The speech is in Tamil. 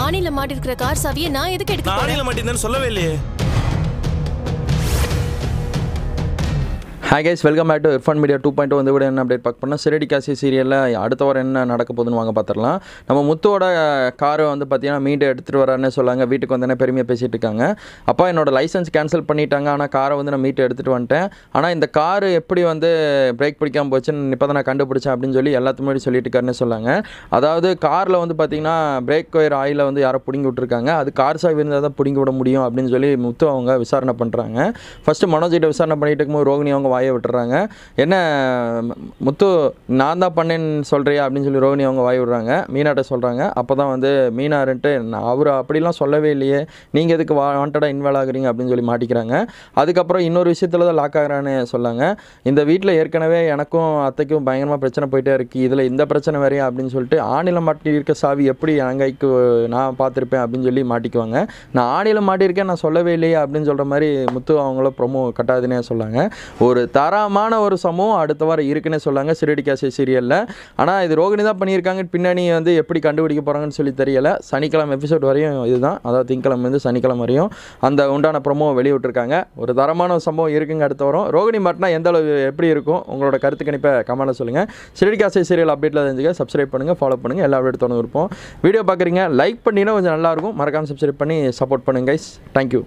ஆணில மாட்டி இருக்கிற கார் சாவியை நான் எதுக்கு எடுக்க போறேன்? ஆணில மாட்டிருந்தேன்னு சொல்லவே இல்லையே. Hi guys, welcome back to Irfan Media 2.0. வந்து கூட என்ன அப்டேட் பார்க்க போனால் சிறடி காசி சீரியலில் அடுத்த வாரம் என்ன நடக்க போகுதுன்னு வாங்க பார்த்துடலாம். நம்ம முத்துவோட காரை வந்து பார்த்தீங்கன்னா மீட்டு எடுத்துகிட்டு வரான்னு சொல்லாங்க. வீட்டுக்கு வந்தோடனே பெருமையாக பேசிகிட்டு இருக்காங்க. அப்பா என்னோட லைசன்ஸ் கேன்சல் பண்ணிட்டாங்க, ஆனால் காரை வந்து நான் மீட்டு எடுத்துகிட்டு வந்துட்டேன். ஆனால் இந்த காரு எப்படி வந்து பிரேக் பிடிக்காமல் போச்சுன்னு இப்போ தான் நான் கண்டுபிடிச்சேன் அப்படின்னு சொல்லி எல்லாத்துக்கு முன்னாடி சொல்லிட்டு இருக்காருன்னு சொல்லாங்க. அதாவது காரில் வந்து பார்த்தீங்கன்னா பிரேக் ஒயர் ஆயிலை வந்து யாரோ பிடுங்கி விட்டுருக்காங்க. அது கார் சாவி இருந்தால் தான் பிடுங்கி விட முடியும் அப்படின்னு சொல்லி முத்து அவங்க விசாரணை பண்ணுறாங்க. ஃபஸ்ட்டு மனோஜிட்ட விசாரணை பண்ணிட்டு இருக்கும்போது ரோகிணி அவங்க வாயை விட்டுறாங்க. என்ன முத்து நான் தான் பண்ணேன்னு சொல்கிறியா அப்படின்னு சொல்லி ரோகிணி அவங்க வாய் விடுறாங்க. மீனாட்ட சொல்கிறாங்க. அப்போ தான் வந்து மீனாருன்ட்டு அவர் அப்படிலாம் சொல்லவே இல்லையே, நீங்கள் எதுக்கு வாண்டடாக இன்வால்வ் ஆகுறீங்க அப்படின்னு சொல்லி மாட்டிக்கிறாங்க. அதுக்கப்புறம் இன்னொரு விஷயத்தில் தான் லாக் ஆகிறான்னு சொல்லாங்க. இந்த வீட்டில் ஏற்கனவே எனக்கும் அத்தைக்கும் பயங்கரமாக பிரச்சனை போயிட்டே இருக்குது, இதில் இந்த பிரச்சனை வேறையா அப்படின்னு சொல்லிட்டு ஆணில மாட்டி இருக்க சாவி எப்படி என் கைக்கு நான் பார்த்துருப்பேன் அப்படின்னு சொல்லி மாட்டிக்குவாங்க. நான் ஆணில மாட்டியிருக்கேன் நான் சொல்லவே இல்லையே அப்படின்னு சொல்கிற மாதிரி முத்து அவங்கள ப்ரொமோ கட்டாதுன்னே சொல்லாங்க. ஒரு தரமான ஒரு சம்பவம் அடுத்த வாரம் இருக்குன்னே சொல்லாங்க சிறடி காசி சீரியலில். ஆனால் இது ரோகிணி தான் பண்ணியிருக்காங்க. பின்னாடி வந்து எப்படி கண்டுபிடிக்க போகிறாங்கன்னு சொல்லி தெரியலை. சனிக்கிழமை எபிசோட் வரையும் இதுதான், அதாவது திங்கக்கிழமை சனிக்கிழமை வரையும் அந்த உண்டான ப்ரொமோ வெளியிட்டிருக்காங்க. ஒரு தரமான சம்பவம் இருக்குங்க அடுத்த வாரம். ரோகிணி மாட்டினா எந்த அளவு எப்படி இருக்கும் உங்களோட கருத்து கணிப்பை கமெண்ட்டில் சொல்லுங்கள். சிறடி காசி சீரியல் அப்டேட்டில் தெரிஞ்சுக்க சப்ஸ்கிரைப் பண்ணுங்கள், ஃபாலோ பண்ணுங்கள். எல்லா அப்டேட் தொடர்ந்து இருப்போம். வீடியோ பார்க்குறீங்க லைக் பண்ணினா கொஞ்சம் நல்லாயிருக்கும். மறக்காமல் சப்ஸ்கிரைப் பண்ணி சப்போர்ட் பண்ணுங்கள் கைஸ். தேங்க்யூ.